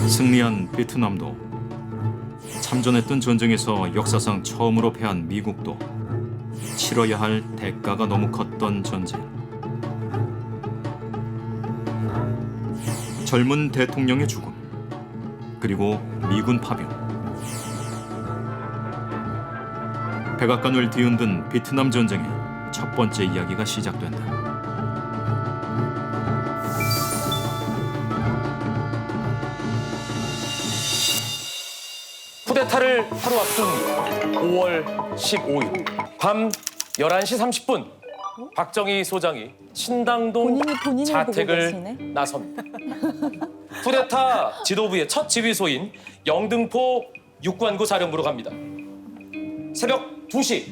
승리한 베트남도, 참전했던 전쟁에서 역사상 처음으로 패한 미국도 치러야 할 대가가 너무 컸던 전쟁. 젊은 대통령의 죽음, 그리고 미군 파병. 백악관을 뒤흔든 베트남 전쟁의 첫 번째 이야기가 시작된다. 쿠데타를 하루 앞둔 5월 15일 밤 11시 30분 박정희 소장이 신당동 본인이 자택을 보고 계시네. 나섭니다. 쿠데타 지도부의 첫 지휘소인 영등포 육관구 사령부로 갑니다. 새벽 2시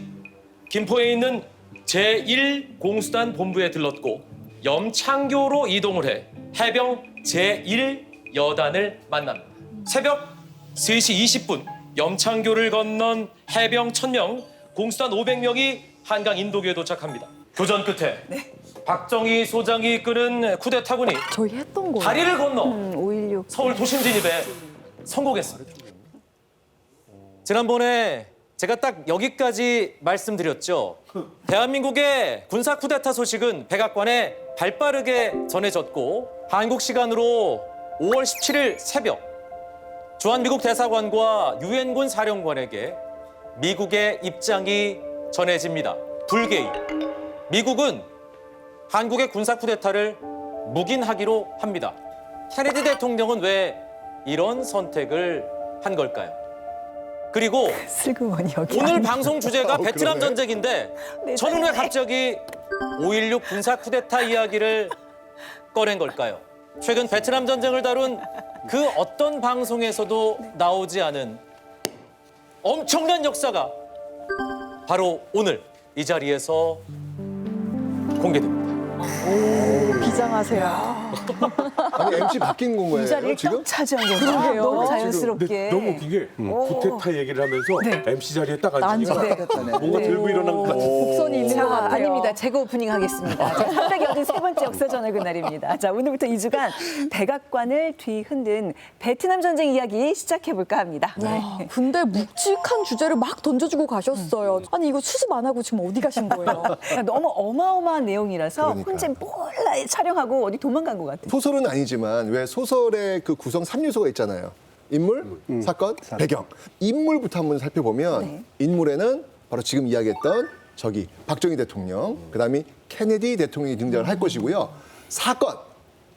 김포에 있는 제1공수단 본부에 들렀고 염창교로 이동을 해 해병 제1여단을 만납니다. 새벽 3시 20분 염창교를 건넌 해병 1000명, 공수단 500명이 한강 인도교에 도착합니다. 교전 끝에 박정희 소장이 이끄는 쿠데타군이 저희 했던 거예요. 다리를 건너 5.16 서울 도심 진입에 성공했습니다. 지난번에 제가 딱 여기까지 말씀드렸죠. 대한민국의 군사 쿠데타 소식은 백악관에 발빠르게 전해졌고 한국 시간으로 5월 17일 새벽 주한미국 대사관과 유엔군 사령관에게 미국의 입장이 전해집니다. 불개의. 미국은 한국의 군사 쿠데타를 묵인하기로 합니다. 케네디 대통령은 왜 이런 선택을 한 걸까요? 그리고 슬그머니 여기 오늘 앉아. 방송 주제가 베트남 전쟁인데 저는 왜 갑자기 5.16 군사 쿠데타 이야기를 꺼낸 걸까요? 최근 베트남 전쟁을 다룬 그 어떤 방송에서도 나오지 않은 엄청난 역사가 바로 오늘 이 자리에서 공개됩니다. 비장하세요. 아니 MC 바뀐 이 거예요 자리를 지금? 딱 차지한 거예요. 너무 자연스럽게. 근데 너무 웃긴 게 쿠데타 얘기를 하면서 MC 자리에 딱 앉아. 앉으니까 뭔가 들고 일어난 것 같은. 곡선이 있는 것 같아요. 아닙니다. 제가 오프닝 하겠습니다. 383번째 역사전의 그날입니다. 자, 오늘부터 2주간 백악관을 뒤흔든 베트남 전쟁 이야기 시작해볼까 합니다. 와, 근데 묵직한 주제를 막 던져주고 가셨어요. 아니 이거 수습 안 하고 지금 어디 가신 거예요? 그러니까 너무 어마어마한 내용이라서 그러니까. 혼자 몰라 촬영하고 어디 도망간 것 같아요. 소설은 아니지만 왜 소설의 그 구성 3요소가 있잖아요. 인물, 사건, 배경. 인물부터 한번 살펴보면 네. 인물에는 바로 지금 이야기했던 저기 박정희 대통령, 그다음에 케네디 대통령이 등장을 할 것이고요. 사건,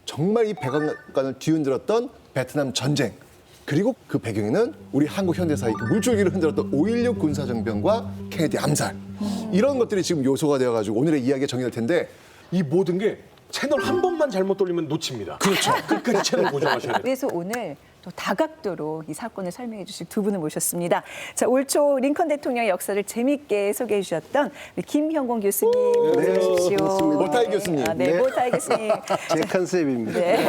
정말 이 백악관을 뒤흔들었던 베트남 전쟁. 그리고 그 배경에는 우리 한국 현대사의 그 물줄기를 흔들었던 5.16 군사정변과 케네디 암살. 이런 것들이 지금 요소가 되어가지고 오늘의 이야기가 정리될 텐데 이 모든 게 채널 한 번만 잘못 돌리면 놓칩니다. 그렇죠. 끝까지 채널 고정하셔야 돼요. 그래서 오늘 또 다각도로 이 사건을 설명해 주실 두 분을 모셨습니다. 자, 올 초 링컨 대통령의 역사를 재밌게 소개해 주셨던 우리 김형곤 교수님 어서 오십시오. 반갑습니다. 모타이 교수님. 네, 네. 모타이 교수님. 제 컨셉입니다. 네.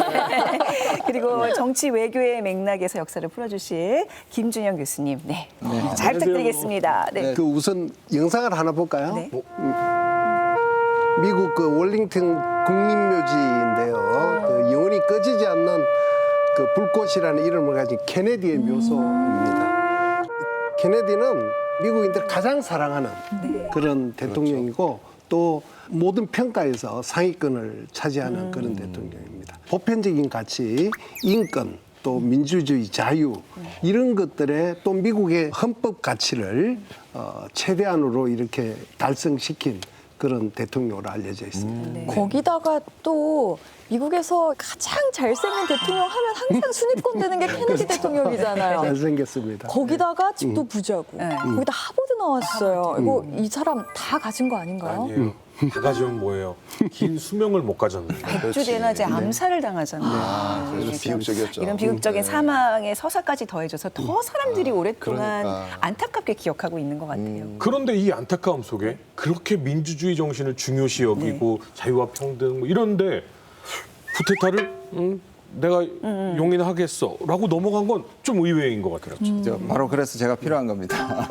그리고 정치 외교의 맥락에서 역사를 풀어주실 김준영 교수님. 네. 잘 부탁드리겠습니다. 네. 그 우선 영상을 하나 볼까요? 네. 미국 그 월링턴 국립묘지인데요. 그 영원히 꺼지지 않는 그 불꽃이라는 이름을 가진 케네디의 묘소입니다. 케네디는 미국인들 가장 사랑하는 그런 대통령이고 또 모든 평가에서 상위권을 차지하는 그런 대통령입니다. 보편적인 가치, 인권, 또 민주주의, 자유 이런 것들에 또 미국의 헌법 가치를 최대한으로 이렇게 달성시킨 그런 대통령으로 알려져 있습니다. 거기다가 또 미국에서 가장 잘생긴 대통령 하면 항상 순위권 되는 게 케네디 대통령이잖아요. 잘생겼습니다. 거기다가 집도 부자고 네. 거기다 하버드 나왔어요. 이거 이 사람 다 가진 거 아닌가요? 아니에요. 다 가지면 뭐예요? 긴 수명을 못 가졌는데. 백주대낮에 암살을 당하잖아요. 그래서 비극적이었죠. 이런 비극적인 네. 사망의 서사까지 더해져서 더 사람들이 오랫동안 그러니까. 안타깝게 기억하고 있는 것 같아요. 그런데 이 안타까움 속에 그렇게 민주주의 정신을 중요시 여기고 자유와 평등 뭐 이런데 쿠데타를 내가 용인하겠어라고 넘어간 건 좀 의외인 것 같아요. 바로 그래서 제가 필요한 겁니다.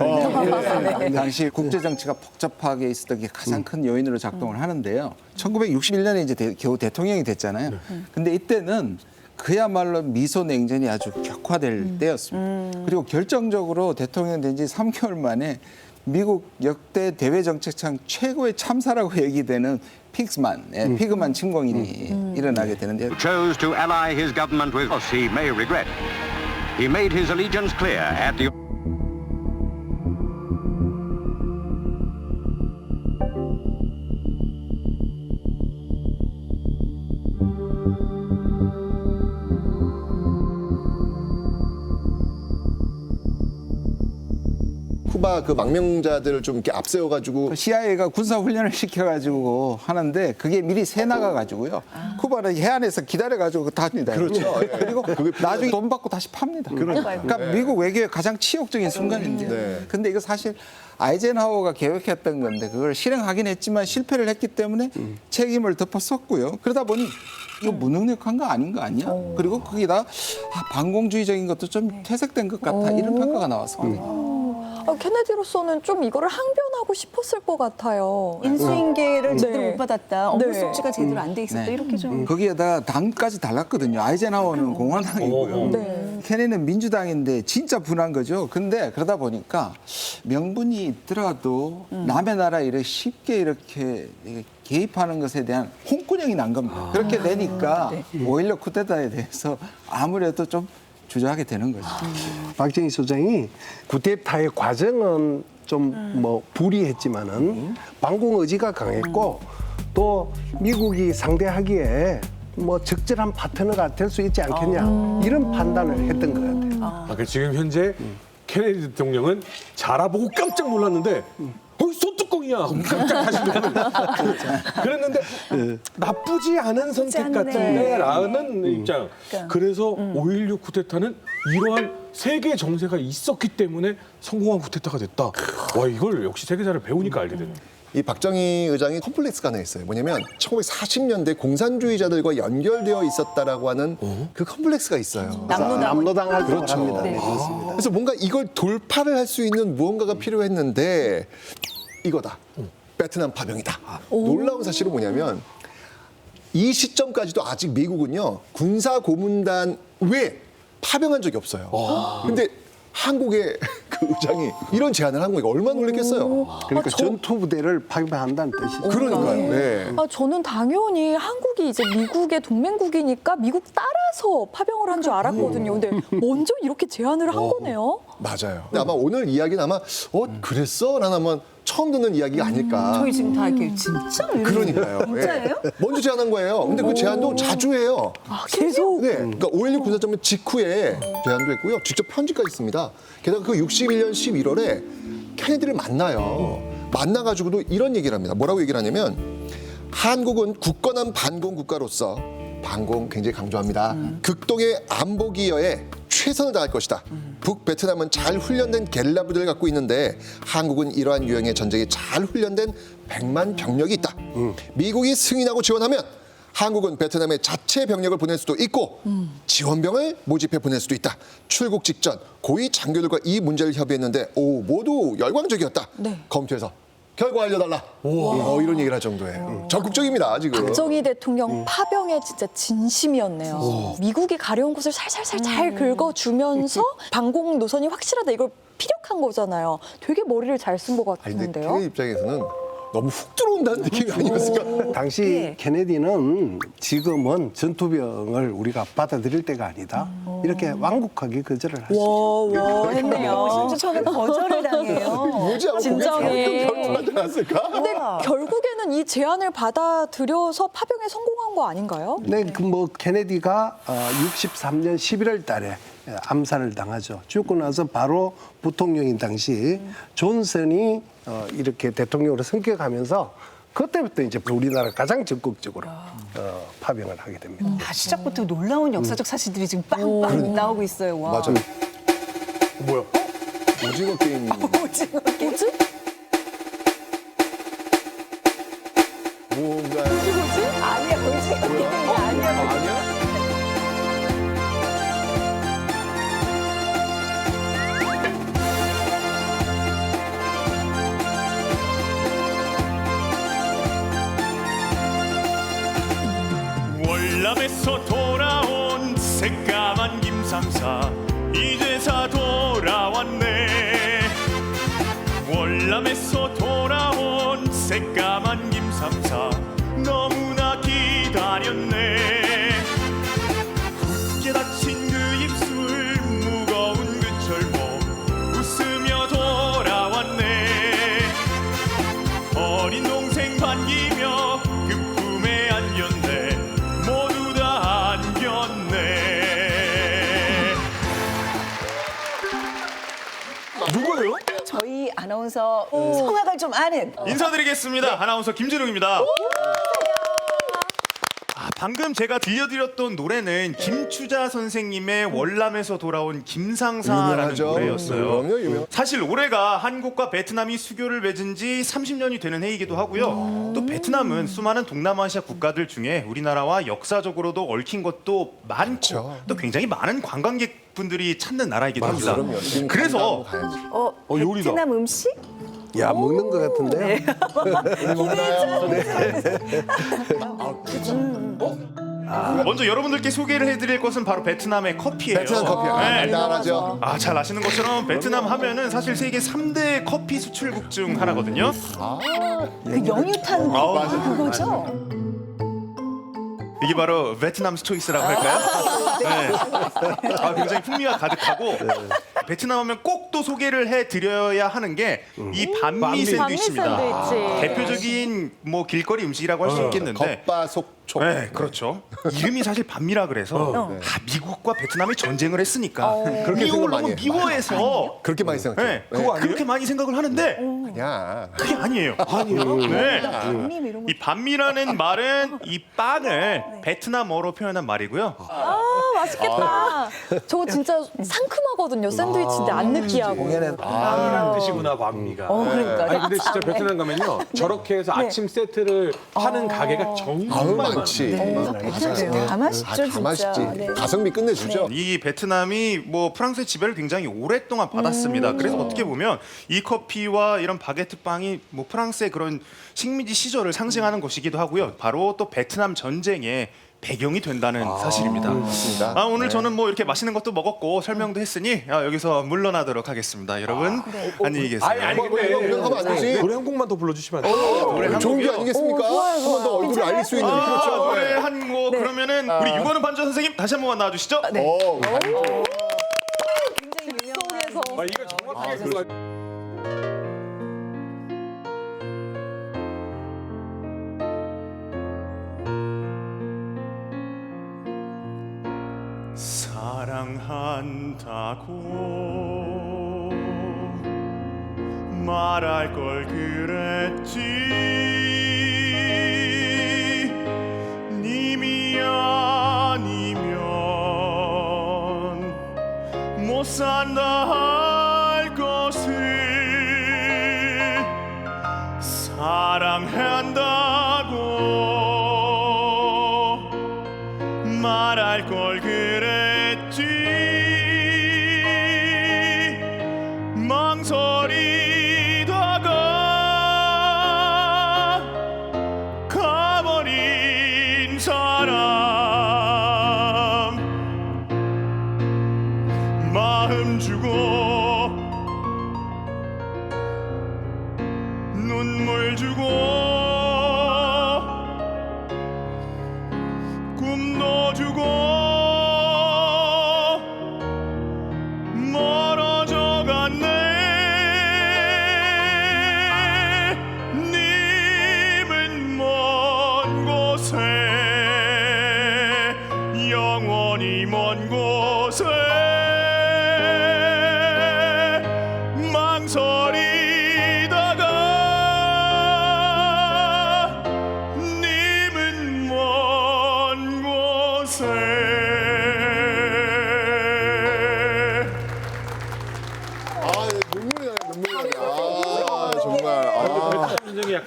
당시 국제 정치가 복잡하게 있었던 게 가장 큰 요인으로 작동을 하는데요. 1961년에 이제 겨우 대통령이 됐잖아요. 근데 이때는 그야말로 미소 냉전이 아주 격화될 때였습니다. 그리고 결정적으로 대통령 된 지 3개월 만에 미국 역대 대외 정책상 최고의 참사라고 얘기되는 피그만 침공일이 일어나게 되는데요. chose to ally his government with us he may regret. He made his allegiance clear at the 쿠바 그 망명자들을 좀 이렇게 앞세워가지고 CIA가 군사 훈련을 시켜가지고 하는데 그게 미리 새 나가가지고요. 쿠바는 해안에서 기다려가지고 다 합니다. 그렇죠. 예. 그리고 나중에 돈 받고 다시 팝니다. 그러니까 미국 외교의 가장 치욕적인 순간인데요. 네. 근데 이거 사실 아이젠하워가 계획했던 건데 그걸 실행하긴 했지만 실패를 했기 때문에 책임을 덮어섰고요. 그러다 보니 이거 무능력한 거 아닌 거 아니야? 그리고 거기다 반공주의적인 것도 좀 퇴색된 것 같아 이런 평가가 나왔습니다. 케네디로서는 좀 이거를 항변하고 싶었을 것 같아요. 인수인계를 제대로 네. 못 받았다. 업무 속지가 제대로 안 돼 있었다. 네. 이렇게 좀. 거기에다 당까지 달랐거든요. 아이젠하워는 공화당이고요. 네. 케네디는 민주당인데 진짜 분한 거죠. 근데 그러다 보니까 명분이 있더라도 남의 나라 이렇게 쉽게 이렇게 개입하는 것에 대한 홍군형이 난 겁니다. 그렇게 되니까 5.16 쿠데타에 대해서 아무래도 좀 주저하게 되는 거죠. 박정희 소장이 쿠데타의 과정은 좀 뭐 불이했지만은 반공 의지가 강했고 또 미국이 상대하기에 뭐 적절한 파트너가 될 수 있지 않겠냐 이런 판단을 했던 것 같아요. 그러니까 지금 현재 케네디 대통령은 자라보고 깜짝 놀랐는데 소뚜껑이야 하고 깜짝 다시 놀랐는데 그랬는데 나쁘지 않은 선택 않네. 같은데 라는 입장. 그래서 5.16 쿠데타는 이러한 세계 정세가 있었기 때문에 성공한 쿠데타가 됐다. 와 이걸 역시 세계사를 배우니까 알게 되네. 이 박정희 의장이 컴플렉스가 하나 있어요. 뭐냐면 1940년대 공산주의자들과 연결되어 있었다라고 하는 그 컴플렉스가 있어요. 남로당 활동을 그렇죠. 합니다. 네, 아. 그렇습니다. 그래서 뭔가 이걸 돌파를 할 수 있는 무언가가 필요했는데 이거다. 베트남 파병이다. 놀라운 사실은 뭐냐면 이 시점까지도 아직 미국은요. 군사 고문단 외에 파병한 적이 없어요. 근데 한국의 그 의장이 이런 제안을 한 거니까 얼마나 놀랐겠어요. 그러니까 전투 부대를 파병한다는 뜻이죠. 그러니까요. 네. 저는 당연히 한국이 이제 미국의 동맹국이니까 미국 따라서 파병을 한 줄 알았거든요. 근데 먼저 이렇게 제안을 한 거네요. 맞아요. 근데 아마 오늘 이야기는 아마 그랬어? 라는 아마 처음 듣는 이야기가 아닐까. 저희 지금 다 이렇게 진짜 그러니까요. 진짜예요? 예. 먼저 제안한 거예요. 근데 그 제안도 자주 해요. 계속. 네. 그러니까 5.16 군사점은 직후에 제안도 했고요. 직접 편지까지 씁니다. 게다가 그 61년 11월에 케네디를 만나요. 만나가지고도 이런 얘기를 합니다. 뭐라고 얘기를 하냐면 한국은 굳건한 반공 국가로서 반공 굉장히 강조합니다. 극동의 안보 기여에 최선을 다할 것이다. 북베트남은 잘 훈련된 게릴라 부대를 갖고 있는데 한국은 이러한 유형의 전쟁에 잘 훈련된 100만 병력이 있다. 미국이 승인하고 지원하면 한국은 베트남에 자체 병력을 보낼 수도 있고 지원병을 모집해 보낼 수도 있다. 출국 직전 고위 장교들과 이 문제를 협의했는데 모두 열광적이었다. 네. 검토해서 결과 알려달라. 이런 얘기를 할 정도예요. 적극적입니다 지금. 박정희 대통령 파병에 진짜 진심이었네요. 미국이 가려운 곳을 살살살 잘 긁어주면서 반공 노선이 확실하다. 이걸 피력한 거잖아요. 되게 머리를 잘 쓴 것 아니, 근데 같은데요. 케네디 입장에서는 너무 훅 들어온다는 느낌이 아니었을까? 당시 케네디는 지금은 전투병을 우리가 받아들일 때가 아니다. 이렇게 완곡하게 거절을 하시죠. 와 했네요. 진짜 저는 거절을 당해요. 뭐지 하고 진정해. 고개 결정하지 않았을까? 근데 결국에는 이 제안을 받아들여서 파병에 성공한 거 아닌가요? 네, 그 뭐 케네디가 63년 11월 달에 암살을 당하죠. 죽고 나서 바로 부통령인 당시 존슨이 이렇게 대통령으로 승격하면서 그때부터 이제 우리나라 가장 적극적으로 파병을 하게 됩니다. 시작부터 놀라운 역사적 사실들이 지금 빵빵 나오고 있어요. 와. 맞아. 뭐야? 오징어 게임. 뭐지? 뭔가. 아니야, 오징어 게임이 아니야. 아니야? 월남에서 돌아온 새까만 김상사 이제서 돌아왔네. 월남에서 돌아온 새까만 김상사 너무나 기다렸네. 굳게 닫힌 그 입술 무거운 그 철모 웃으며 돌아왔네. 어린 동생 반기며 그 품에 안겼네. 모두 다 안겼네. 누구예요? 저희 아나운서 성악을 좀 아는 인사드리겠습니다. 아나운서 김준웅입니다. 방금 제가 들려드렸던 노래는 김추자 선생님의 월남에서 돌아온 김상사라는 유명하죠. 노래였어요. 그럼요, 유명. 사실 올해가 한국과 베트남이 수교를 맺은 지 30년이 되는 해이기도 하고요. 또 베트남은 수많은 동남아시아 국가들 중에 우리나라와 역사적으로도 얽힌 것도 많고 그렇죠. 또 굉장히 많은 관광객분들이 찾는 나라이기도 합니다. 그럼요. 지금 그래서 가야지. 요리다. 베트남 음식? 야, 먹는 것 같은데요. 먼저 여러분들께 소개를 해드릴 것은 바로 베트남의 커피예요. 베트남 커피. 네. 달달하죠. 잘 아시는 것처럼 베트남 하면은 사실 세계 3대 커피 수출국 중 하나거든요. 그 영유탄 그거죠? 이게 바로 베트남 스초이스라고 할까요? 네. 굉장히 풍미가 가득하고 베트남 하면 꼭 또 소개를 해드려야 하는 게 이 반미 샌드위치입니다. 대표적인 뭐 길거리 음식이라고 할 수 있겠는데 겉바속촉. 네, 그렇죠. 이름이 사실 반미라 그래서 미국과 베트남이 전쟁을 했으니까 그렇게 미국을 생각 너무 많이 해. 미워해서 그렇게 많이 생각해. 네, 그렇게 많이 생각을 하는데 아니야. 그게 아니에요. 네. 이 반미라는 말은 이 빵을 베트남어로 표현한 말이고요. 맛있겠다. 저거 진짜 상큼하거든요. 샌드위치인데 안 느끼하고. 빵이란 뜻이구나, 반미가. 그러니까. 아니 근데 진짜 베트남 가면요. 저렇게 해서 아침 세트를 하는 가게가 정말 아우 많아요. 많지. 다 맛있죠, 다 진짜. 맛있지. 네. 가성비 끝내주죠. 이 베트남이 뭐 프랑스의 지배를 굉장히 오랫동안 받았습니다. 그래서 어떻게 보면 이 커피와 이런 바게트 빵이 뭐 프랑스의 그런 식민지 시절을 상징하는 것이기도 하고요. 바로 또 베트남 전쟁의 배경이 된다는 사실입니다. 맞습니다. 오늘 저는 뭐 이렇게 맛있는 것도 먹었고 설명도 했으니 여기서 물러나도록 하겠습니다. 여러분 안녕히 계세요. 아니 근데 이거 하면 안 되지. 노래 한 곡만 더 불러주시면 안 돼요? 노래 한 좋은 게 곡이요? 아니겠습니까? 한 번 더 얼굴을 알릴 수 있는. 그렇죠. 노래 한 곡 그러면은 우리 유건우 반주 선생님 다시 한 번만 나와주시죠. 굉장히 유명한 이거 정확하게 들어가. 사랑한다고 말할 걸 그랬지. 님이 아니면 못 산다 할 것을 사랑한다고 말할 걸 그랬지. 망설이다가 가버린 사람 마음 주고 눈물 주고 꿈도 주고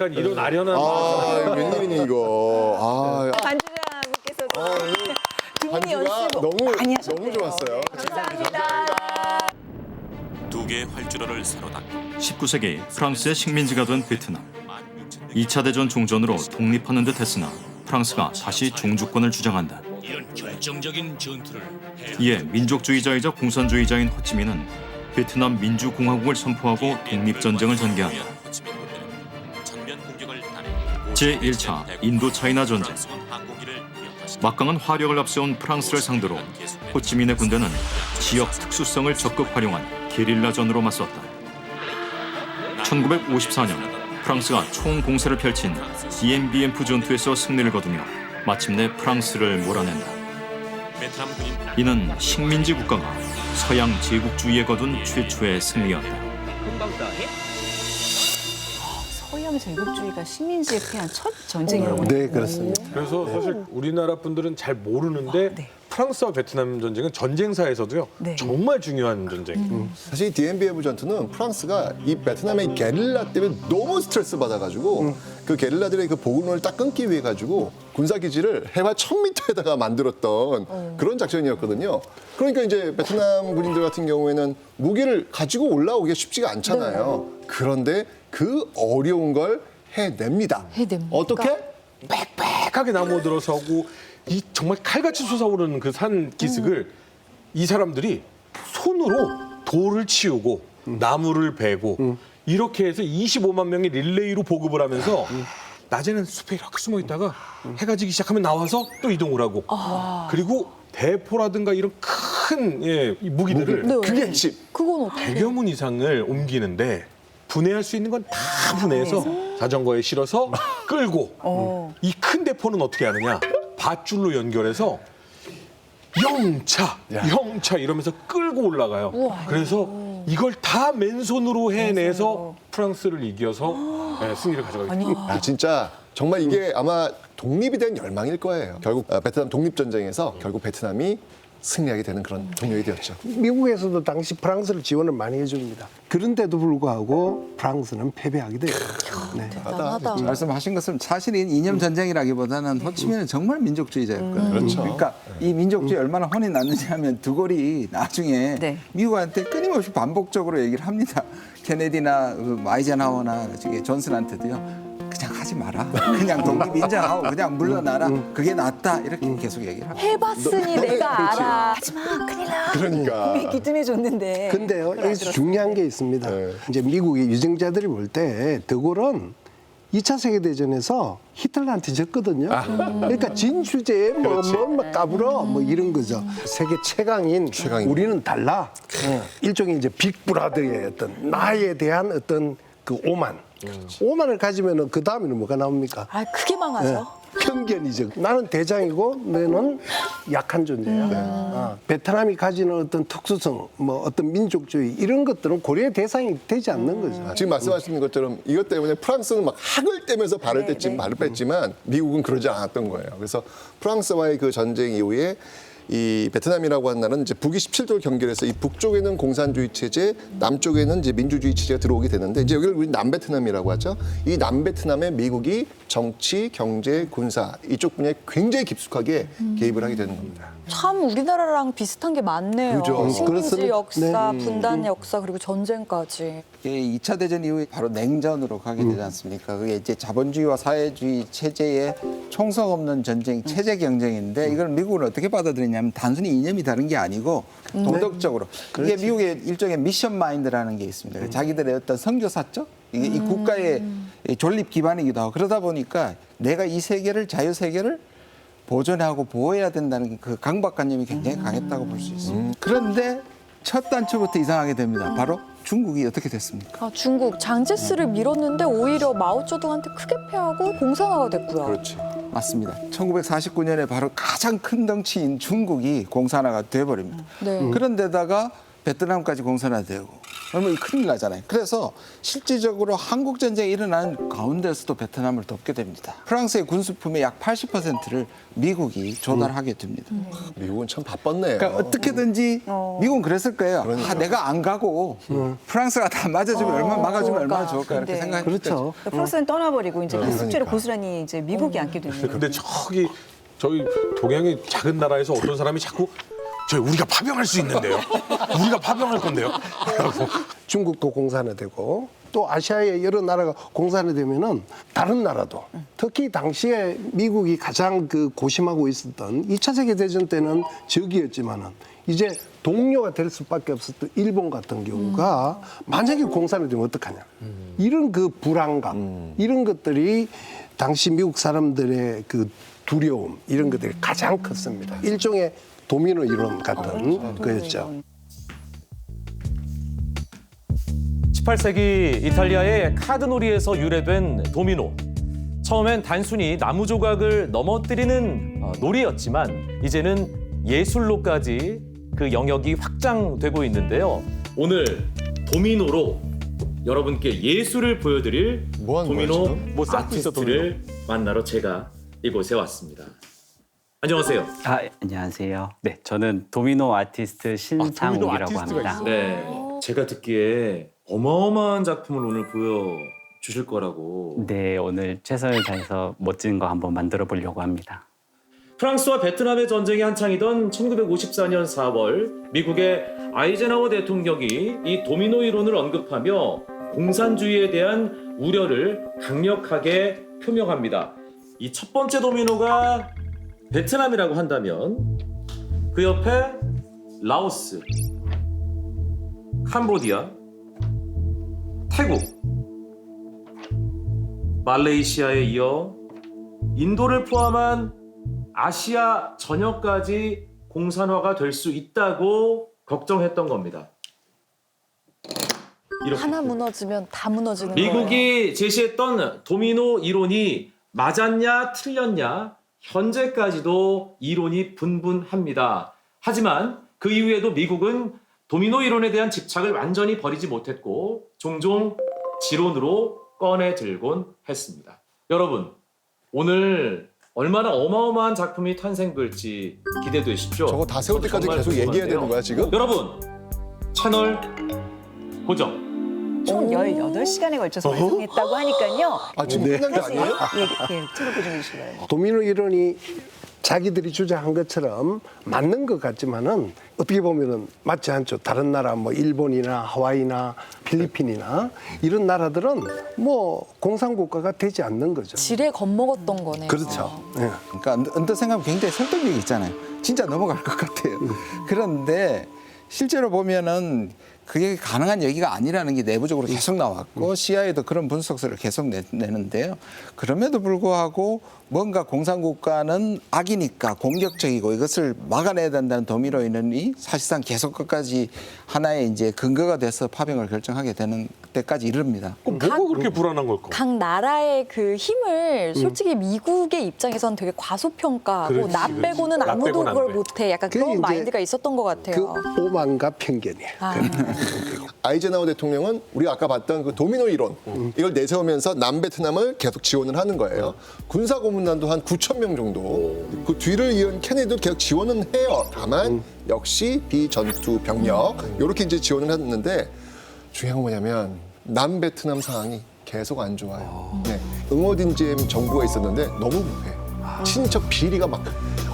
약간 이런 아련한 아, 웬일이니 이거. 아, 반주장님께서도 두 분이 반주가 연습 너무 많이 하셨네요. 너무 좋았어요. 감사합니다. 두 개의 활주로를 세로 닦고 19세기 프랑스의 식민지가 된 베트남. 2차 대전 종전으로 독립하는 듯 했으나 프랑스가 다시 종주권을 주장한다. 이런 결정적인 전투를 이에 민족주의자이자 공산주의자인 호치민은 베트남 민주공화국을 선포하고 독립전쟁을 전개한다. 제1차 인도차이나 전쟁. 막강한 화력을 앞세운 프랑스를 상대로 호치민의 군대는 지역 특수성을 적극 활용한 게릴라전으로 맞섰다. 1954년 프랑스가 총공세를 펼친 디엠비엠프 전투에서 승리를 거두며 마침내 프랑스를 몰아낸다. 이는 식민지 국가가 서양 제국주의에 거둔 최초의 승리였다. 서양 제국주의가 식민지에 패한 첫 전쟁이라고. 네, 그렇습니다. 그래서 사실 우리나라 분들은 잘 모르는데 네. 프랑스와 베트남 전쟁은 전쟁사에서도요 네. 정말 중요한 전쟁. 사실 DMBF 전투는 프랑스가 이 베트남의 게릴라 때문에 너무 스트레스 받아가지고 그 게릴라들의 그 보급로를 딱 끊기 위해 가지고 군사 기지를 해발 1000m에다가 만들었던 그런 작전이었거든요. 그러니까 이제 베트남 군인들 같은 경우에는 무기를 가지고 올라오기가 쉽지가 않잖아요. 그런데 그 어려운 걸 해냅니다. 해냅니까? 어떻게? 빽빽하게 나무 들어서고 이 정말 칼같이 솟아오르는 그 산 기슭을 이 사람들이 손으로 돌을 치우고 나무를 베고 이렇게 해서 25만 명이 릴레이로 보급을 하면서 낮에는 숲에 이렇게 숨어 있다가 해가 지기 시작하면 나와서 또 이동을 하고 그리고 대포라든가 이런 큰 이 무기들을 네. 그게 핵심. 그건 어떻게? 100여 문 이상을 옮기는데 분해할 수 있는 건 다 분해해서 자전거에 실어서 끌고 이 큰 대포는 어떻게 하느냐 밧줄로 연결해서 영차 이러면서 끌고 올라가요. 그래서 이걸 다 맨손으로 해내서 프랑스를 이겨서 승리를 가져가게 됩니다. 아, 진짜 정말 이게 아마 독립이 된 열망일 거예요. 결국 베트남 독립전쟁에서 결국 베트남이 승리하게 되는 그런 동력이 되었죠. 미국에서도 당시 프랑스를 지원을 많이 해줍니다. 그런데도 불구하고 프랑스는 패배하게 돼요. 네. 대단하다. 말씀하신 것은 사실은 이념 전쟁이라기보다는 호치민은 정말 민족주의자였거든요. 그렇죠. 그러니까 이 민족주의 얼마나 혼이 났느냐 하면 드골이 나중에 네. 미국한테 끊임없이 반복적으로 얘기를 합니다. 케네디나 아이젠하워나 저기 존슨한테도요. 그냥 하지 마라. 그냥 독립 인정하고 그냥 물러나라. 그게 낫다. 이렇게 계속 얘기를 합니다. 해봤으니 내가 알아. 하지마, 큰일 나. 그러니까. 분명히 귀뜸해줬는데. 근데요, 여기서 중요한 게 있습니다. 이제 미국의 유정자들이 볼 때 드골은 2차 세계대전에서 히틀러한테 졌거든요. 그러니까 진 주제에 뭐 까불어 뭐 이런 거죠. 세계 최강인 우리는 달라. 일종의 이제 빅브라더의 어떤 나에 대한 어떤 그 오만. 오만을 가지면은 그 다음에는 뭐가 나옵니까? 아, 크게 망하죠. 편견이죠. 나는 대장이고 너는 약한 존재야. 베트남이 가지는 어떤 특수성, 뭐 어떤 민족주의 이런 것들은 고려의 대상이 되지 않는 거죠. 지금 말씀하신 것처럼 이것 때문에 프랑스는 막 학을 떼면서 발을 뺐지만 미국은 그러지 않았던 거예요. 그래서 프랑스와의 그 전쟁 이후에 이 베트남이라고 하는 나라는 이제 북이 17도를 경계해서 이 북쪽에는 공산주의 체제, 남쪽에는 이제 민주주의 체제가 들어오게 되는데 이제 여기를 우리 남베트남이라고 하죠. 이 남베트남에 미국이 정치, 경제, 군사 이쪽 분야에 굉장히 깊숙하게 개입을 하게 되는 겁니다. 참 우리나라랑 비슷한 게 많네요. 그죠. 식민지 그렇습니다. 역사, 분단 역사, 그리고 전쟁까지. 이게 2차 대전 이후에 바로 냉전으로 가게 되지 않습니까? 그게 이제 자본주의와 사회주의 체제의 총성 없는 전쟁, 체제 경쟁인데 이걸 미국은 어떻게 받아들이냐면 단순히 이념이 다른 게 아니고 도덕적으로. 이게 미국의 일종의 미션 마인드라는 게 있습니다. 자기들의 어떤 선교사적? 이게 이 국가의 존립 기반이기도 하고 그러다 보니까 내가 이 세계를, 자유세계를 보존하고 보호해야 된다는 그 강박관념이 굉장히 강했다고 볼 수 있습니다. 그런데 첫 단추부터 이상하게 됩니다. 바로 중국이 어떻게 됐습니까? 아, 중국 장제스를 밀었는데 오히려 마오쩌둥한테 크게 패하고 공산화가 됐고요. 그렇지. 맞습니다. 1949년에 바로 가장 큰 덩치인 중국이 공산화가 돼버립니다. 네. 그런데다가 베트남까지 공산화되고 그러면 큰일 나잖아요. 그래서 실질적으로 한국 전쟁이 일어나는 가운데서도 베트남을 돕게 됩니다. 프랑스의 군수품의 약 80%를 미국이 조달하게 됩니다. 미국은 참 바빴네요. 그러니까 어떻게든지 미국은 그랬을 거예요. 아, 내가 안 가고 프랑스가 다 맞아주면 얼마나 막아주면 얼마나 좋을까 이렇게 네. 생각했죠. 그렇죠. 프랑스는 떠나버리고 이제 그 숙제를 그러니까. 고스란히 이제 미국이 안게 됩니다. 근데 저희 동양의 작은 나라에서 어떤 사람이 자꾸 우리가 파병할 수 있는데요. 우리가 파병할 건데요. 라고. 중국도 공산화되고 또 아시아의 여러 나라가 공산화되면은 다른 나라도 특히 당시에 미국이 가장 그 고심하고 있었던 2차 세계대전 때는 적이었지만은 이제 동료가 될 수밖에 없었던 일본 같은 경우가 만약에 공산화되면 어떡하냐. 이런 그 불안감 이런 것들이 당시 미국 사람들의 그 두려움 이런 것들이 가장 컸습니다. 일종의 도미노 이론 같은 거였죠. 18세기 이탈리아의 카드놀이에서 유래된 도미노. 처음엔 단순히 나무 조각을 넘어뜨리는 놀이였지만 이제는 예술로까지 그 영역이 확장되고 있는데요. 오늘 도미노로 여러분께 예술을 보여드릴 뭐 하는 거야, 도미노 지금? 뭐 쌓고 있어, 아티스트를 만나러 제가 이곳에 왔습니다. 안녕하세요. 안녕하세요. 네, 저는 도미노 아티스트 신상욱이라고 합니다. 네, 제가 듣기에 어마어마한 작품을 오늘 보여주실 거라고. 네, 오늘 최선을 다해서 멋진 거 한번 만들어 보려고 합니다. 프랑스와 베트남의 전쟁이 한창이던 1954년 4월 미국의 아이젠하워 대통령이 이 도미노 이론을 언급하며 공산주의에 대한 우려를 강력하게 표명합니다. 이 첫 번째 도미노가 베트남이라고 한다면 그 옆에 라오스, 캄보디아, 태국, 말레이시아에 이어 인도를 포함한 아시아 전역까지 공산화가 될 수 있다고 걱정했던 겁니다. 이렇게. 하나 무너지면 다 무너지는 거예요. 미국이 제시했던 도미노 이론이 맞았냐 틀렸냐 현재까지도 이론이 분분합니다. 하지만 그 이후에도 미국은 도미노 이론에 대한 집착을 완전히 버리지 못했고 종종 지론으로 꺼내 들곤 했습니다. 여러분, 오늘 얼마나 어마어마한 작품이 탄생될지 기대되시죠? 저거 다 세울 때까지 정말 계속 얘기해야 궁금한데요. 되는 거야, 지금? 여러분, 채널 고정. 총 18시간에 걸쳐서 완성했다고 하니까요. 아, 지금 끝난 게 아니에요? 채널 고정해 주시기 바랍니다. 도미노 이론이 자기들이 주장한 것처럼 맞는 것 같지만은 어떻게 보면은 맞지 않죠. 다른 나라 뭐 일본이나 하와이나 필리핀이나 이런 나라들은 뭐 공산국가가 되지 않는 거죠. 지레 겁먹었던 거네요. 그렇죠. 예. 그러니까 언뜻 생각하면 굉장히 설득력이 있잖아요. 진짜 넘어갈 것 같아요. 그런데 실제로 보면은 그게 가능한 얘기가 아니라는 게 내부적으로 계속 나왔고 CIA도 그런 분석서를 계속 내는데요. 그럼에도 불구하고 뭔가 공산국가는 악이니까 공격적이고 이것을 막아내야 된다는 도미노 이론이 사실상 계속 끝까지 하나의 이제 근거가 돼서 파병을 결정하게 되는 때까지 이릅니다. 뭐가 그렇게 불안한 걸까? 각 나라의 그 힘을 솔직히 미국의 입장에서는 되게 과소평가하고 그렇지, 나 그렇지. 빼고는 나 아무도 빼고는 안 그걸 돼. 못해. 약간 그게 그런 이제 마인드가 있었던 것 같아요. 그 오만과 편견이에요. 아이젠하워 대통령은 우리가 아까 봤던 그 도미노 이론 이걸 내세우면서 남베트남을 계속 지원을 하는 거예요. 군사 고문단도 한 9천 명 정도. 그 뒤를 이은 케네디도 계속 지원은 해요. 다만 역시 비전투 병력 이렇게 이제 지원을 했는데 중요한 건 뭐냐면 남베트남 상황이 계속 안 좋아요. 네. 응어딘잼 정부가 있었는데 너무 부패. 친인척 비리가 막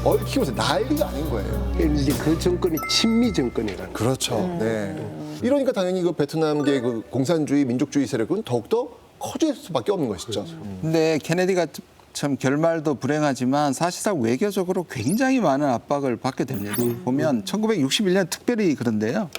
얽히면서 난리가 아닌 거예요. 이제 그 정권이 친미 정권이라는 거예요. 그렇죠. 네. 이러니까 당연히 그 베트남계 그 공산주의 민족주의 세력은 더욱더 커질 수밖에 없는 것이죠. 근데 케네디가 참 결말도 불행하지만 사실상 외교적으로 굉장히 많은 압박을 받게 됩니다. 보면 1961년 특별히 그런데요.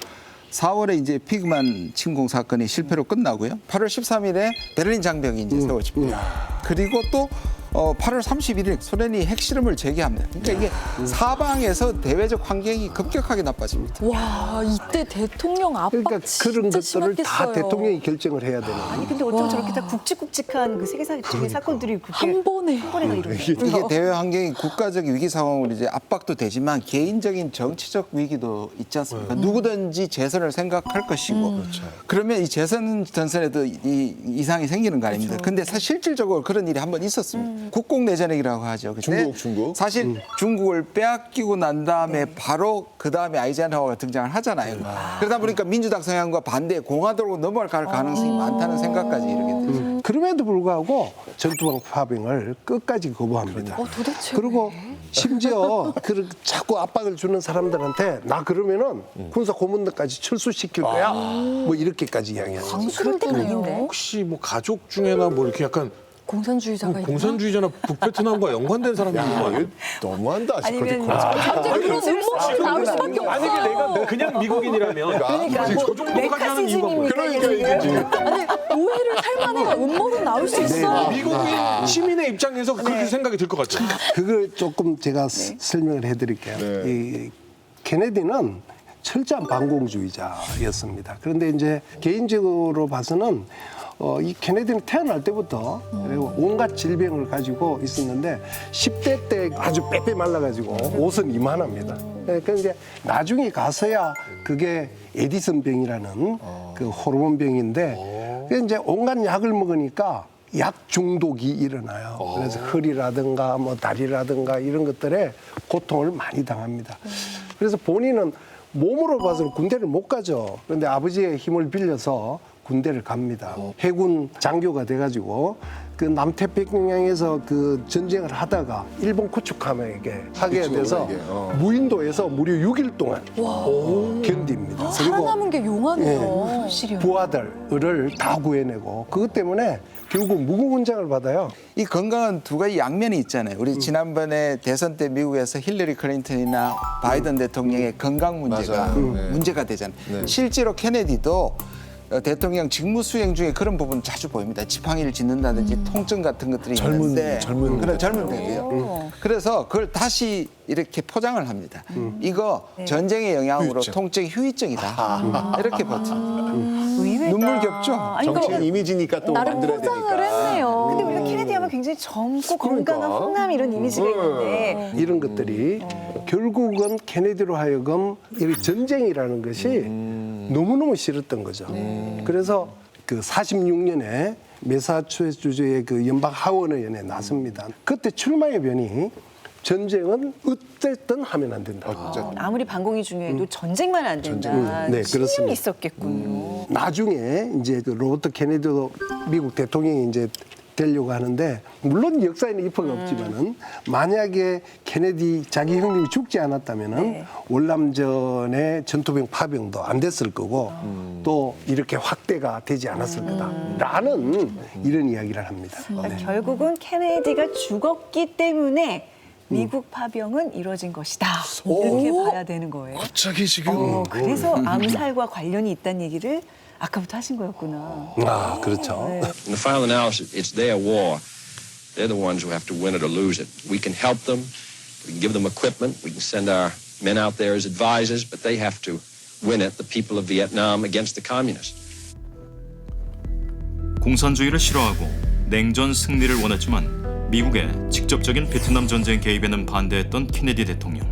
4월에 이제 피그만 침공 사건이 실패로 끝나고요. 8월 13일에 베를린 장벽이 이제 세워집니다. 그리고 또 8월 31일 소련이 핵실험을 재개합니다. 그러니까 이게 사방에서 대외적 환경이 급격하게 나빠집니다. 와, 이때 대통령 압박 그러니까 그런 진짜 것들을 다 심했겠어요. 대통령이 결정을 해야 되는 아니 근데 어쩜 저렇게 다 굵직굵직한 그 세계적인 사건들이 그렇게 한 번에. 한 번에 다 이루어져요. 이게 대외 환경이 국가적 위기 상황으로 이제 압박도 되지만 개인적인 정치적 위기도 있지 않습니까? 누구든지 재선을 생각할 것이고 그러면 이 재선 전선에도 이 이상이 생기는 거 아닙니까? 근데 사실 실질적으로 그런 일이 한 번 있었습니다. 국공내전이라고 하죠. 그때 중국. 사실 중국을 빼앗기고 난 다음에 바로 그 다음에 아이젠하워가 등장을 하잖아요. 그러다 보니까 민주당 성향과 반대 공화당으로 넘어갈 가능성이 많다는 생각까지 이르게 되죠. 그럼에도 불구하고 전투방 파병을 끝까지 거부합니다. 도대체 그리고 심지어 자꾸 압박을 주는 사람들한테 나 그러면은 군사 고문들까지 철수시킬 거야. 뭐 이렇게까지 이야기하죠. 광수를 때리는데 혹시 뭐 가족 중에나 뭐 이렇게 약간 공산주의자가 있나? 공산주의자나 북베트남과 연관된 사람이 있는 거 아니에요? 너무한다. 아니면 갑자기 그런 음모론이 나올 수밖에 없어. 만약에 내가 그냥 미국인이라면 그러니까 저 정도까지 하는 이유가 뭐예요? 아니 오해를 살 만해 음모론 나올 수 있어. 미국인 시민의 입장에서 그렇게 생각이 들 것 같죠. 그걸 조금 제가 설명을 해드릴게요. 이 케네디는 철저한 반공주의자였습니다. 그런데 이제 개인적으로 봐서는 이 케네디는 태어날 때부터 온갖 질병을 가지고 있었는데 10대 때 아주 빼빼 말라가지고 옷은 이만합니다. 그런데 나중에 가서야 그게 에디슨 병이라는 그 호르몬 병인데 그게 이제 온갖 약을 먹으니까 약 중독이 일어나요. 그래서 허리라든가 뭐 다리라든가 이런 것들에 고통을 많이 당합니다. 그래서 본인은 몸으로 봐서는 군대를 못 가죠. 그런데 아버지의 힘을 빌려서 군대를 갑니다. 해군 장교가 돼가지고 그 남태평양에서 그 전쟁을 하다가 일본 구축함에게 하게 돼서 무인도에서 무려 6일 동안 견딥니다. 살아남은 게 용하네요. 부하들을 다 구해내고 그것 때문에 결국 무궁훈장을 받아요. 이 건강은 두 가지 양면이 있잖아요. 우리 지난번에 대선 때 미국에서 힐러리 클린턴이나 바이든 대통령의 건강 문제가 문제가 되잖아요. 실제로 케네디도 대통령 직무 수행 중에 그런 부분 자주 보입니다. 지팡이를 짚는다든지 통증 같은 것들이 있는데 그런 젊은 때도요. 그래서 그걸 다시 이렇게 포장을 합니다. 이거 전쟁의 영향으로 통증이 후유증이다. 이렇게 버팁니다. 눈물 겹죠? 정치 이미지니까 또 나름 만들어야 포장을 되니까. 했네요. 근데 우리가 케네디 하면 굉장히 젊고 건강한 훈남 이런 이미지가 있는데 이런 것들이 결국은 케네디로 하여금 이 전쟁이라는 것이 너무너무 싫었던 거죠. 그래서 그 46년에 매사추세츠주의 그 연방 하원의원에 나섭니다. 그때 출마의 변이 전쟁은 어쨌든 하면 안 된다. 아무리 반공이 중요해도 전쟁만 안 된다. 네, 신념이 그렇습니다. 있었겠군요. 나중에 이제 그 로버트 케네디도 미국 대통령이 이제 되려고 하는데 물론 역사에는 입허가 없지만은 만약에 케네디 자기 형님이 죽지 않았다면은 월남전의 전투병 파병도 안 됐을 거고 또 이렇게 확대가 되지 않았을 거다라는 이런 이야기를 합니다. 그러니까 결국은 케네디가 죽었기 때문에 미국 파병은 이루어진 것이다. 이렇게 봐야 되는 거예요. 갑자기 지금 그래서 암살과 관련이 있다는 얘기를 아까부터 하신 거였구나. 아 그렇죠. In the final analysis, it's their war. They're the ones who have to win it or lose it. We can help them. We can give them equipment. We can send our men out there as advisors, but they have to win it, the people of Vietnam, against the communists. 공산주의를 싫어하고 냉전 승리를 원했지만 미국의 직접적인 베트남 전쟁 개입에는 반대했던 케네디 대통령.